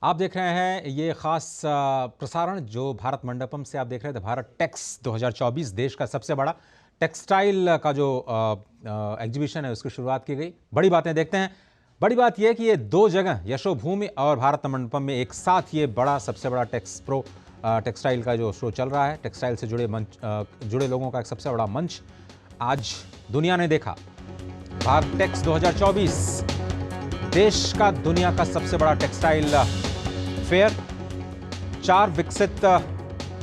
आप देख रहे हैं ये खास प्रसारण जो भारत मंडपम से आप देख रहे थे। भारत टेक्स 2024 देश का सबसे बड़ा टेक्सटाइल का जो एग्जीबिशन है उसकी शुरुआत की गई। बड़ी बातें देखते हैं। बड़ी बात यह कि ये दो जगह यशोभूमि और भारत मंडपम में एक साथ ये बड़ा सबसे बड़ा टेक्सटाइल का जो शो चल रहा है। टेक्सटाइल से जुड़े लोगों का एक सबसे बड़ा मंच आज दुनिया ने देखा। भारत टेक्स 2024 देश का दुनिया का सबसे बड़ा टेक्सटाइल फेयर। 4 विकसित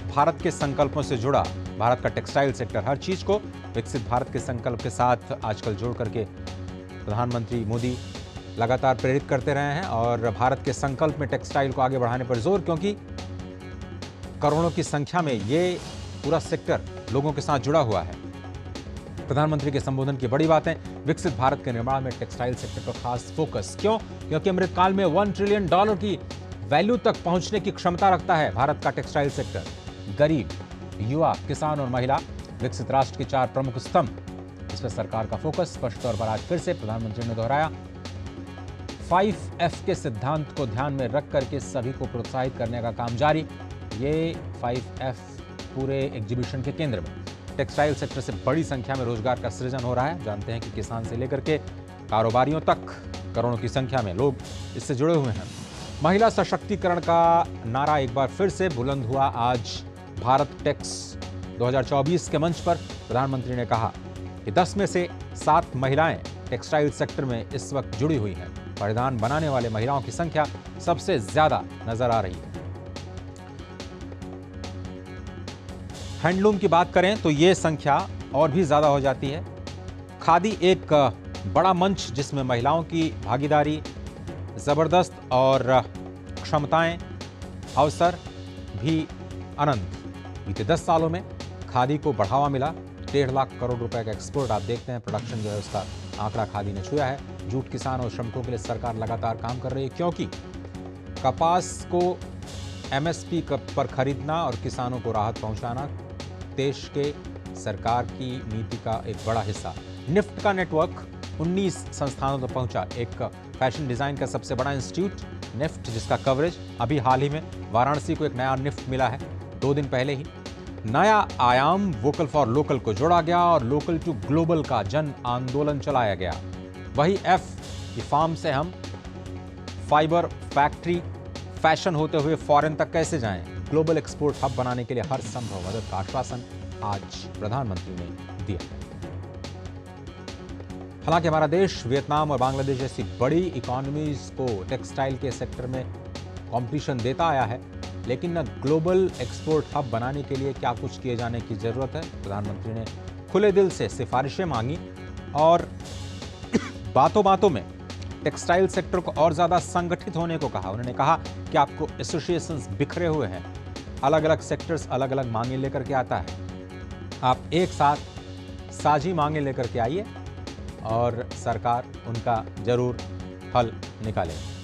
भारत के संकल्पों से जुड़ा भारत का टेक्सटाइल सेक्टर हर चीज को विकसित भारत के संकल्प के साथ आजकल जोड़ करके प्रधानमंत्री मोदी लगातार प्रेरित करते रहे हैं और भारत के संकल्प में टेक्सटाइल को आगे बढ़ाने पर जोर, क्योंकि करोड़ों की संख्या में ये पूरा सेक्टर लोगों के साथ जुड़ा हुआ है। प्रधानमंत्री के संबोधन की बड़ी बातें। विकसित भारत के निर्माण में टेक्सटाइल सेक्टर का खास फोकस। क्यों? क्योंकि अमृतकाल में $1 ट्रिलियन की वैल्यू तक पहुंचने की क्षमता रखता है भारत का टेक्सटाइल सेक्टर। गरीब, युवा, किसान और महिला विकसित राष्ट्र के 4 प्रमुख स्तंभ। इस पर सरकार का फोकस स्पष्ट तौर पर आज फिर से प्रधानमंत्री ने दोहराया। 5F के सिद्धांत को ध्यान में रख करके सभी को प्रोत्साहित करने का काम जारी। ये 5F पूरे एग्जीबिशन के केंद्र में टेक्सटाइल सेक्टर से बड़ी संख्या में रोजगार का सृजन हो रहा है। जानते हैं कि किसान से लेकर के कारोबारियों तक करोड़ों की संख्या में लोग इससे जुड़े हुए हैं। महिला सशक्तिकरण का नारा एक बार फिर से बुलंद हुआ आज भारत टेक्स 2024 के मंच पर। प्रधानमंत्री ने कहा कि 10 में से 7 महिलाएं टेक्सटाइल सेक्टर में इस वक्त जुड़ी हुई हैं। परिधान बनाने वाले महिलाओं की संख्या सबसे ज्यादा नजर आ रही है। हैंडलूम की बात करें तो ये संख्या और भी ज्यादा हो जाती है। खादी एक बड़ा मंच जिसमें महिलाओं की भागीदारी जबरदस्त और क्षमताएं, अवसर भी अनंत। बीते 10 सालों में खादी को बढ़ावा मिला। 1.5 लाख करोड़ रुपए का एक्सपोर्ट आप देखते हैं। प्रोडक्शन जो है उसका आंकड़ा खादी ने छुआ है। जूट किसान और श्रमिकों के लिए सरकार लगातार काम कर रही है, क्योंकि कपास को MSP पर खरीदना और किसानों को राहत पहुंचाना देश के सरकार की नीति का एक बड़ा हिस्सा। निफ्ट का नेटवर्क 19 संस्थानों तक पहुंचा। एक फैशन डिजाइन का सबसे बड़ा इंस्टीट्यूट निफ्ट, जिसका कवरेज अभी हाल ही में वाराणसी को एक नया निफ्ट मिला है 2 दिन पहले ही। नया आयाम वोकल फॉर लोकल को जोड़ा गया और लोकल टू ग्लोबल का जन आंदोलन चलाया गया। वही F की फार्म से हम फाइबर फैक्ट्री फैशन होते हुए फॉरेन तक कैसे जाएं। ग्लोबल एक्सपोर्ट हब बनाने के लिए हर संभव मदद का आश्वासन आज प्रधानमंत्री ने दिया। हालांकि हमारा देश वियतनाम और बांग्लादेश जैसी बड़ी इकोनॉमीज को टेक्सटाइल के सेक्टर में कंपटीशन देता आया है, लेकिन ग्लोबल एक्सपोर्ट हब बनाने के लिए क्या कुछ किए जाने की जरूरत है। प्रधानमंत्री ने खुले दिल से सिफारिशें मांगी और बातों बातों में टेक्सटाइल सेक्टर को और ज्यादा संगठित होने को कहा। उन्होंने कहा कि आपको एसोसिएशंस बिखरे हुए हैं, अलग अलग सेक्टर्स अलग अलग मांगे लेकर के आता है। आप एक साथ साझी मांगे लेकर के आइए और सरकार उनका जरूर हल निकालेगी।